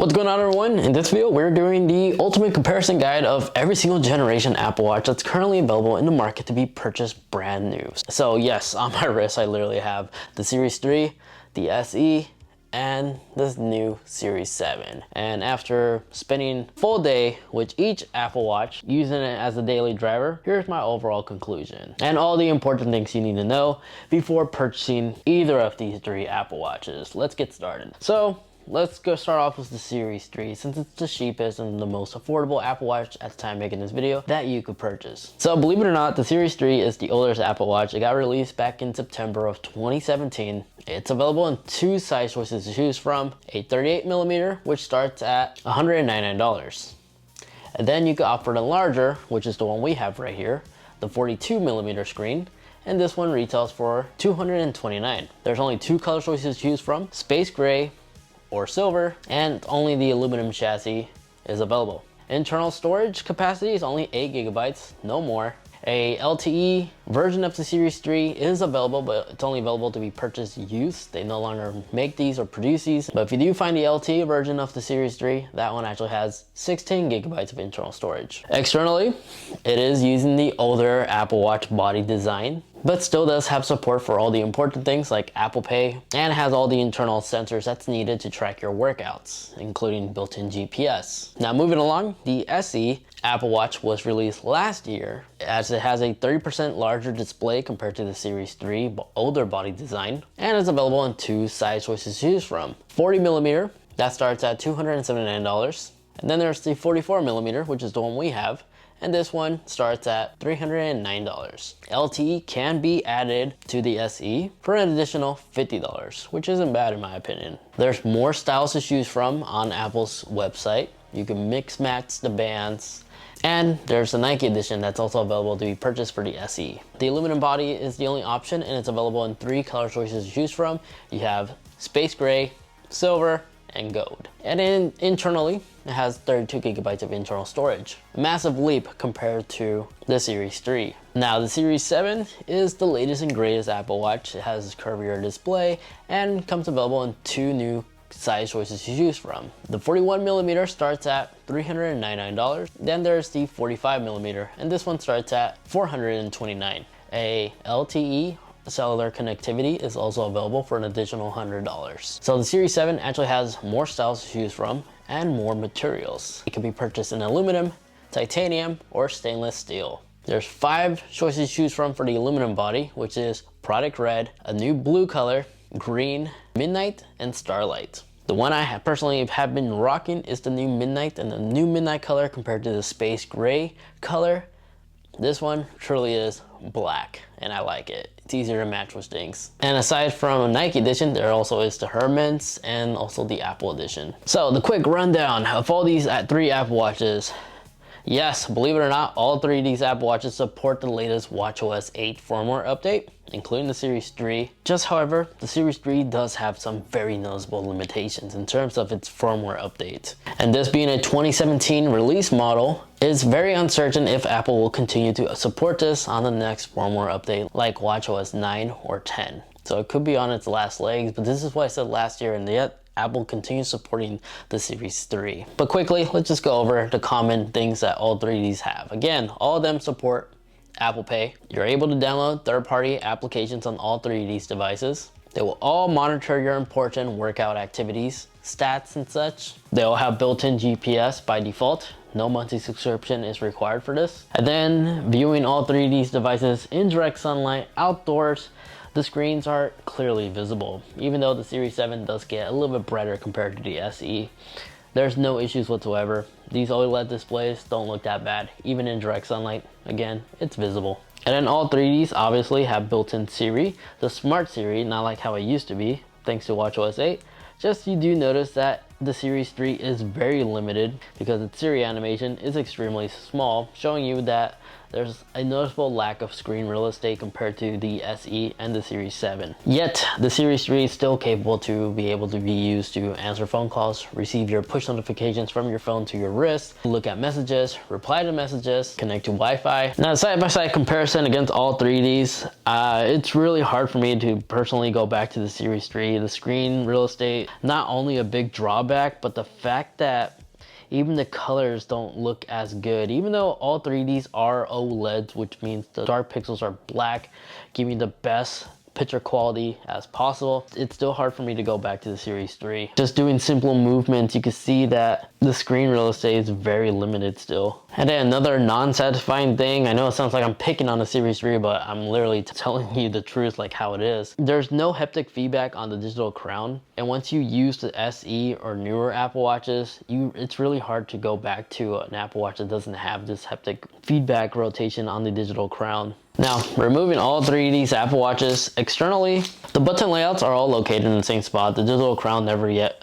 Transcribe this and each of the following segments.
What's going on, everyone? In this video, we're doing the ultimate comparison guide of every single generation Apple Watch that's currently available in the market to be purchased brand new. So yes, on my wrist, I literally have the Series 3, the SE, and this new Series 7. And after spending a full day with each Apple Watch, using it as a daily driver, here's my overall conclusion and all the important things you need to know before purchasing either of these three Apple Watches. Let's get started. So let's go start off with the Series 3, since it's the cheapest and the most affordable Apple Watch at the time making this video that you could purchase. So believe it or not, the Series 3 is the oldest Apple Watch. It got released back in September of 2017. It's available in two size choices to choose from: a 38mm, which starts at $199. And then you can opt for the larger, which is the one we have right here, the 42mm screen. And this one retails for $229. There's only two color choices to choose from: space gray or silver, and only the aluminum chassis is available. Internal storage capacity is only 8 GB, no more. A LTE version of the Series 3 is available, but it's only available to be purchased used. They no longer make these or produce these. But if you do find the LTE version of the Series 3, that one actually has 16 GB of internal storage. Externally, it is using the older Apple Watch body design, but still does have support for all the important things like Apple Pay, and has all the internal sensors that's needed to track your workouts, including built-in GPS. Now moving along, the SE Apple Watch was released last year, as it has a 30% larger display compared to the Series 3 older body design, and is available in two size choices to choose from: 40mm, that starts at $279, and then there's the 44mm, which is the one we have, and this one starts at $309. LTE can be added to the SE for an additional $50, which isn't bad in my opinion. There's more styles to choose from on Apple's website. You can mix match the bands, and there's a Nike edition that's also available to be purchased for the SE. The aluminum body is the only option, and it's available in three color choices to choose from. You have space gray, silver, and gold. And then internally, it has 32 GB of internal storage. A massive leap compared to the Series 3. Now the Series 7 is the latest and greatest Apple Watch. It has a curvier display and comes available in two new size choices to choose from. The 41mm starts at $399. Then there's the 45mm, and this one starts at $429. A LTE cellular connectivity is also available for an additional $100. So the Series 7 actually has more styles to choose from and more materials. It can be purchased in aluminum, titanium, or stainless steel. There's 5 choices to choose from for the aluminum body, which is product red, a new blue color, green, midnight, and starlight. The one I personally have been rocking is the new midnight, and the new midnight color compared to the space gray color, this one truly is black, and I like it. It's easier to match with things. And aside from a Nike edition, there also is the Hermes and also the Apple edition. So the quick rundown of all these three Apple Watches. Yes, believe it or not, all three of these Apple Watches support the latest watchOS 8 firmware update, including the Series 3. Just however, the Series 3 does have some very noticeable limitations in terms of its firmware update. And this being a 2017 release model, it's very uncertain if Apple will continue to support this on the next firmware update like watchOS 9 or 10. So it could be on its last legs, but this is what I said last year, and yet Apple continues supporting the Series 3. But quickly, let's just go over the common things that all three of these have. Again, all of them support Apple Pay. You're able to download third-party applications on all three of these devices. They will all monitor your important workout activities, stats, and such. They all have built-in GPS by default. No monthly subscription is required for this. And then viewing all three of these devices in direct sunlight outdoors, the screens are clearly visible. Even though the Series 7 does get a little bit brighter compared to the SE, there's no issues whatsoever. These OLED displays don't look that bad, even in direct sunlight. Again, it's visible. And then all three of these obviously have built-in Siri, the smart Siri, not like how it used to be, thanks to watchOS 8. Just you do notice that the Series 3 is very limited because its Siri animation is extremely small, showing you that there's a noticeable lack of screen real estate compared to the SE and the Series 7. Yet, the Series 3 is still capable to be able to be used to answer phone calls, receive your push notifications from your phone to your wrist, look at messages, reply to messages, connect to Wi-Fi. Now, side-by-side comparison against all three of these, it's really hard for me to personally go back to the Series 3. The screen real estate, not only a big drawback, but the fact that even the colors don't look as good. Even though all 3Ds are OLEDs, which means the dark pixels are black, giving the best picture quality as possible, it's still hard for me to go back to the Series 3. Just doing simple movements, you can see that the screen real estate is very limited still. And then another non-satisfying thing, I know it sounds like I'm picking on the Series 3, but I'm literally telling you the truth like how it is. There's no haptic feedback on the digital crown, and once you use the SE or newer Apple Watches, it's really hard to go back to an Apple Watch that doesn't have this haptic feedback rotation on the digital crown. Now, removing all three of these Apple Watches externally, the button layouts are all located in the same spot. The digital crown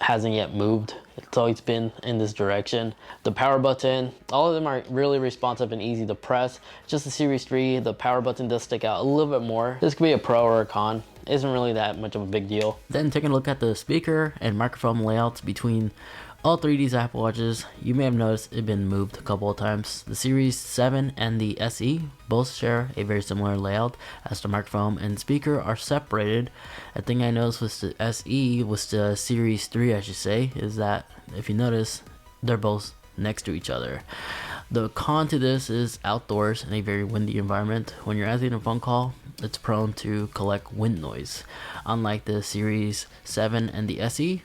hasn't yet moved. It's always been in this direction. The power button, all of them are really responsive and easy to press. Just the Series 3, the power button does stick out a little bit more. This could be a pro or a con. It isn't really that much of a big deal. Then taking a look at the speaker and microphone layouts between all three of these Apple Watches, you may have noticed it's been moved a couple of times. The Series 7 and the SE both share a very similar layout, as the microphone and speaker are separated. A thing I noticed with the SE, with the Series 3 I should say, is that if you notice, they're both next to each other. The con to this is outdoors in a very windy environment. When you're answering a phone call, it's prone to collect wind noise. Unlike the Series 7 and the SE,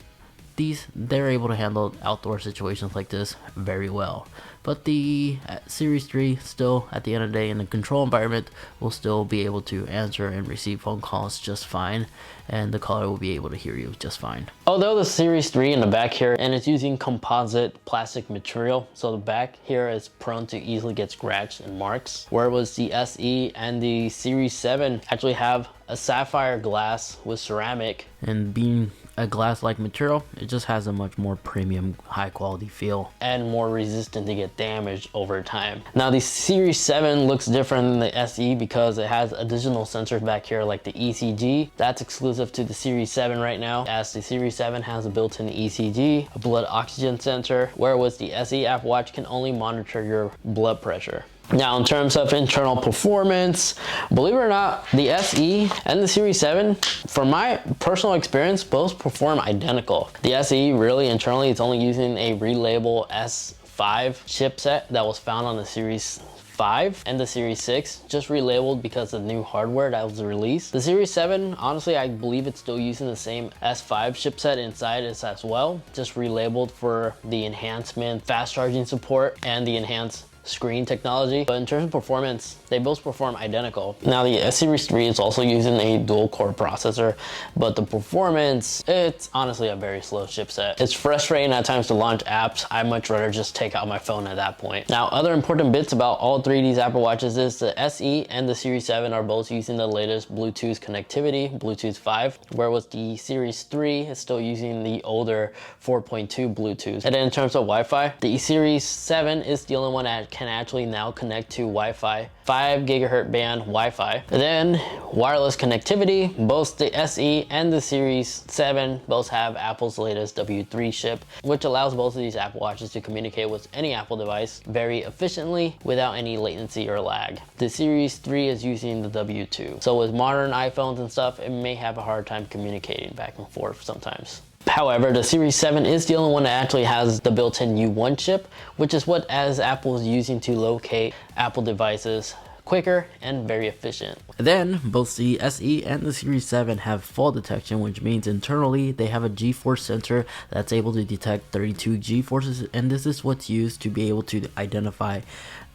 they're able to handle outdoor situations like this very well. But the Series 3 still, at the end of the day, in a control environment, will still be able to answer and receive phone calls just fine, and the caller will be able to hear you just fine. Although the Series 3 in the back here, and it's using composite plastic material, so the back here is prone to easily get scratched and marks, whereas the SE and the Series 7 actually have a sapphire glass with ceramic, and being a glass-like material, it just has a much more premium, high-quality feel and more resistant to get damaged over time. Now, the Series 7 looks different than the SE because it has additional sensors back here like the ECG. That's exclusive to the Series 7 right now, as the Series 7 has a built-in ECG, a blood oxygen sensor, whereas the SE Apple Watch can only monitor your blood pressure. Now, in terms of internal performance, believe it or not, the SE and the Series 7, from my personal experience, both perform identical. The SE really internally is only using a relabel S5 chipset that was found on the Series 5 and the Series 6, just relabeled because of the new hardware that was released. The Series 7, honestly, I believe it's still using the same S5 chipset inside it as well, just relabeled for the enhancement, fast charging support, and the enhanced screen technology. But in terms of performance, they both perform identical. Now, the Series 3 is also using a dual core processor, but the performance, it's honestly a very slow chipset. It's frustrating at times to launch apps. I'd much rather just take out my phone at that point. Now, other important bits about all three of these Apple Watches is the SE and the Series 7 are both using the latest Bluetooth connectivity, Bluetooth 5, whereas the Series 3 is still using the older 4.2 Bluetooth. And then in terms of Wi-Fi, the Series 7 is the only one that can actually now connect to Wi-Fi, 5 gigahertz band Wi-Fi. And then wireless connectivity, both the SE and the Series 7 both have Apple's latest W3 chip, which allows both of these Apple Watches to communicate with any Apple device very efficiently without any latency or lag. The Series 3 is using the W2. So with modern iPhones and stuff, it may have a hard time communicating back and forth sometimes. However, the Series 7 is the only one that actually has the built-in U1 chip, which is what Apple is using to locate Apple devices quicker and very efficient. Then, both the SE and the Series 7 have fall detection, which means internally they have a G-force sensor that's able to detect 32 G-forces, and this is what's used to be able to identify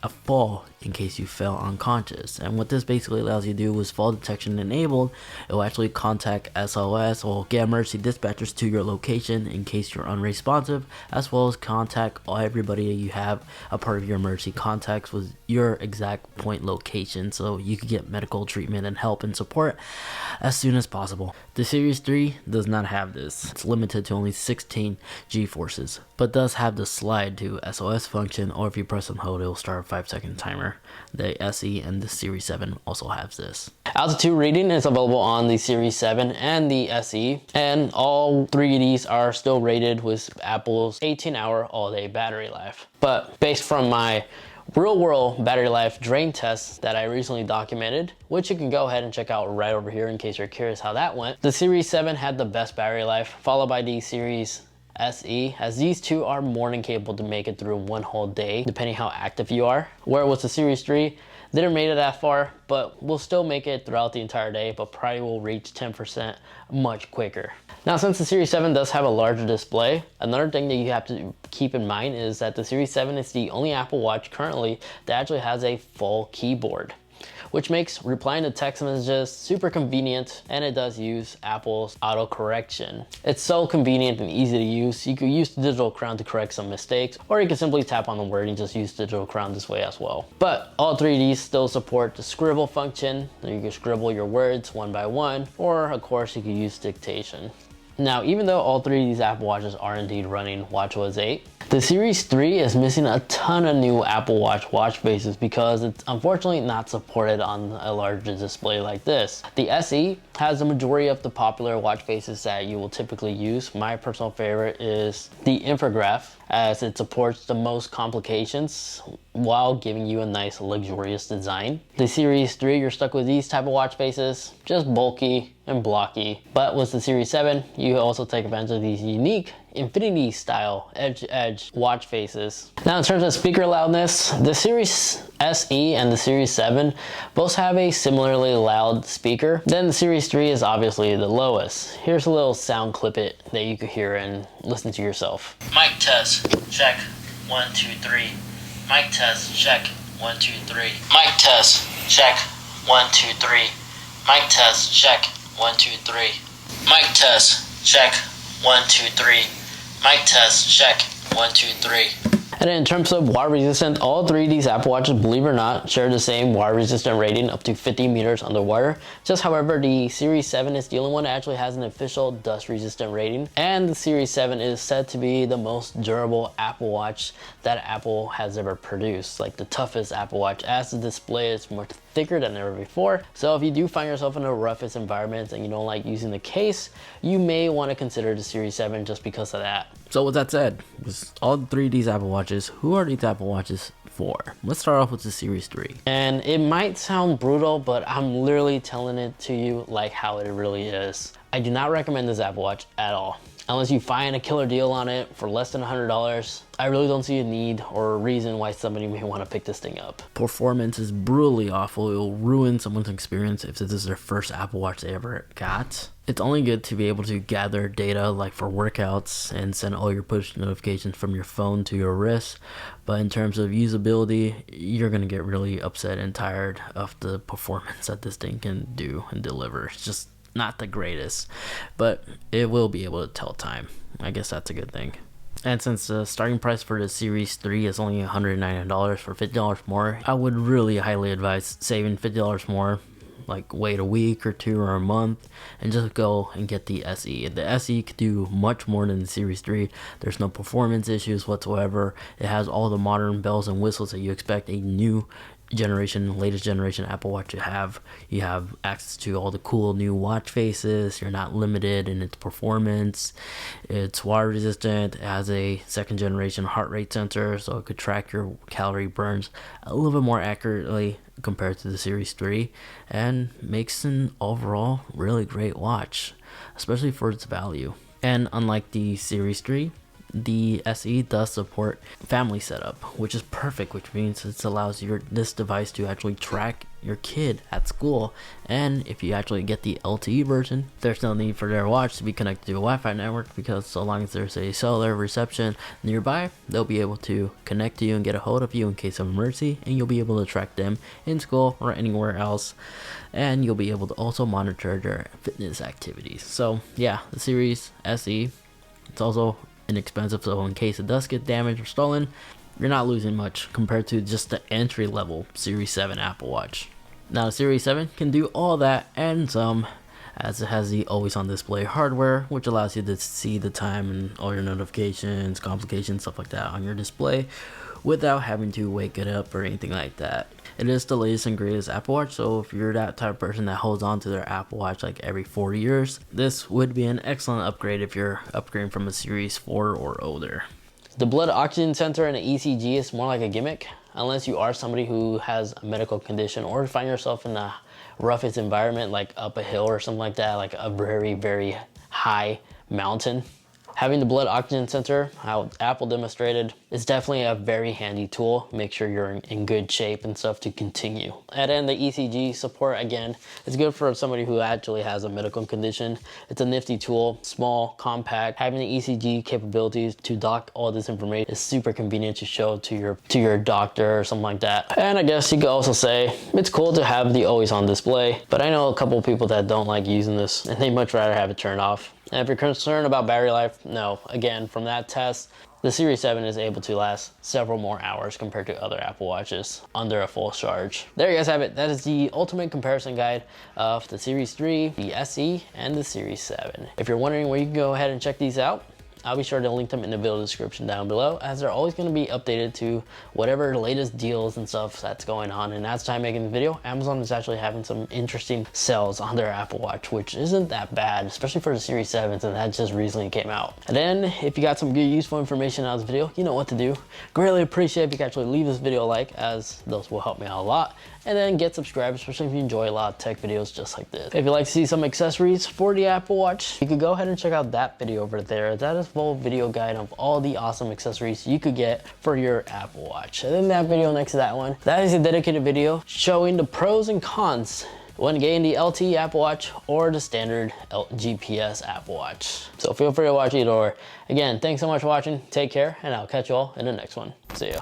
a fall in case you fell unconscious. And what this basically allows you to do is fall detection enabled. It will actually contact SOS or get emergency dispatchers to your location in case you're unresponsive, as well as contact everybody you have a part of your emergency contacts with your exact point location, so you can get medical treatment and help and support as soon as possible. The Series 3 does not have this. It's limited to only 16 G-forces, but does have the slide to SOS function, or if you press and hold, it will start 5-second timer. The SE and the Series 7 also has this. Altitude reading is available on the Series 7 and the SE, and all 3 of these are still rated with Apple's 18-hour all-day battery life. But based from my real-world battery life drain tests that I recently documented, which you can go ahead and check out right over here in case you're curious how that went, the Series 7 had the best battery life, followed by the Series SE, as these two are more than capable to make it through one whole day, depending how active you are. Whereas the Series 3 didn't make it that far, but will still make it throughout the entire day, but probably will reach 10% much quicker. Now, since the Series 7 does have a larger display, another thing that you have to keep in mind is that the Series 7 is the only Apple Watch currently that actually has a full keyboard, which makes replying to text messages super convenient, and it does use Apple's autocorrection. It's so convenient and easy to use. You could use the digital crown to correct some mistakes, or you can simply tap on the word and just use digital crown this way as well. But all 3 of these still support the scribble function. You can scribble your words one by one, or of course you can use dictation. Now, even though all 3 of these Apple Watches are indeed running watchOS 8, the Series 3 is missing a ton of new Apple watch faces because it's unfortunately not supported on a larger display like this. The SE has the majority of the popular watch faces that you will typically use. My personal favorite is the infograph, as it supports the most complications while giving you a nice luxurious design. The Series 3, you're stuck with these type of watch faces, just bulky and blocky. But with the Series 7, you also take advantage of these unique infinity style edge watch faces. Now, in terms of speaker loudness, the Series SE and the Series 7 both have a similarly loud speaker. Then the Series 3 is obviously the lowest. Here's a little sound clip-it that you could hear and listen to yourself. Mic test, check, 1, 2, 3. Mic test, check, 1, 2, 3. Mic test, check, 1, 2, 3. Mic test, check, 1, 2, 3. Mic test, check, 1, 2, 3. Mic test, check, 1, 2, 3. And in terms of water resistant, all 3 of these Apple Watches, believe it or not, share the same water resistant rating up to 50 meters underwater. Just however, the Series 7 is the only one that actually has an official dust resistant rating. And the Series 7 is said to be the most durable Apple Watch that Apple has ever produced, like the toughest Apple Watch, as the display is much thicker than ever before. So if you do find yourself in the roughest environments and you don't like using the case, you may want to consider the Series 7 just because of that. So with that said, with all 3 of these Apple Watches, who are these Apple Watches for? Let's start off with the Series 3. And it might sound brutal, but I'm literally telling it to you like how it really is. I do not recommend this Apple Watch at all. Unless you find a killer deal on it for less than $100, I really don't see a need or a reason why somebody may want to pick this thing up. Performance is brutally awful. It will ruin someone's experience if this is their first Apple Watch they ever got. It's only good to be able to gather data like for workouts and send all your push notifications from your phone to your wrist. But in terms of usability, you're going to get really upset and tired of the performance that this thing can do and deliver. It's just not the greatest, but it will be able to tell time. I guess that's a good thing. And since the starting price for the Series 3 is only $199 for $50 more, I would really highly advise saving $50 more, like wait a week or 2 or a month, and just go and get the SE. The SE could do much more than the Series 3. There's no performance issues whatsoever. It has all the modern bells and whistles that you expect a new latest generation Apple Watch to have. You have access to all the cool new watch faces. You're not limited in its performance. It's water resistant. It has a 2nd generation heart rate sensor, so it could track your calorie burns a little bit more accurately compared to the Series 3, and makes an overall really great watch, especially for its value. And unlike the Series 3, the SE does support family setup, which is perfect, which means it allows this device to actually track your kid at school. And if you actually get the LTE version, there's no need for their watch to be connected to a Wi-Fi network, because so long as there's a cellular reception nearby, they'll be able to connect to you and get a hold of you in case of emergency, and you'll be able to track them in school or anywhere else, and you'll be able to also monitor their fitness activities. So yeah, the Series SE, it's also inexpensive, so in case it does get damaged or stolen, you're not losing much compared to just the entry-level Series 7 Apple Watch. Now, the Series 7 can do all that and some, as it has the always-on display hardware, which allows you to see the time and all your notifications, complications, stuff like that on your display, without having to wake it up or anything like that. It is the latest and greatest Apple Watch, so if you're that type of person that holds on to their Apple Watch like every 4 years, this would be an excellent upgrade if you're upgrading from a Series 4 or older. The blood oxygen sensor and the ECG is more like a gimmick, unless you are somebody who has a medical condition or find yourself in the roughest environment like up a hill or something like that, like a very, very high mountain. Having the blood oxygen sensor, how Apple demonstrated, is definitely a very handy tool. Make sure you're in good shape and stuff to continue. And then the ECG support, again, is good for somebody who actually has a medical condition. It's a nifty tool, small, compact. Having the ECG capabilities to dock all this information is super convenient to show to your doctor or something like that. And I guess you could also say it's cool to have the always on display, but I know a couple of people that don't like using this and they much rather have it turned off. And if you're concerned about battery life, no. Again, from that test, the Series 7 is able to last several more hours compared to other Apple Watches under a full charge. There you guys have it. That is the ultimate comparison guide of the Series 3, the SE, and the Series 7. If you're wondering where you can go ahead and check these out, I'll be sure to link them in the video description down below, as they're always going to be updated to whatever the latest deals and stuff that's going on. And as time making the video, Amazon is actually having some interesting sales on their Apple Watch, which isn't that bad, especially for the Series 7s, and that just recently came out. And then if you got some good useful information out of this video, you know what to do. Greatly appreciate if you can actually leave this video a like, as those will help me out a lot. And then get subscribed, especially if you enjoy a lot of tech videos just like this. If you'd like to see some accessories for the Apple Watch, you could go ahead and check out that video over there. That is a full video guide of all the awesome accessories you could get for your Apple Watch. And then that video next to that one, that is a dedicated video showing the pros and cons when getting the LTE Apple Watch or the standard GPS Apple Watch. So feel free to watch either or. Again, thanks so much for watching. Take care, and I'll catch you all in the next one. See ya.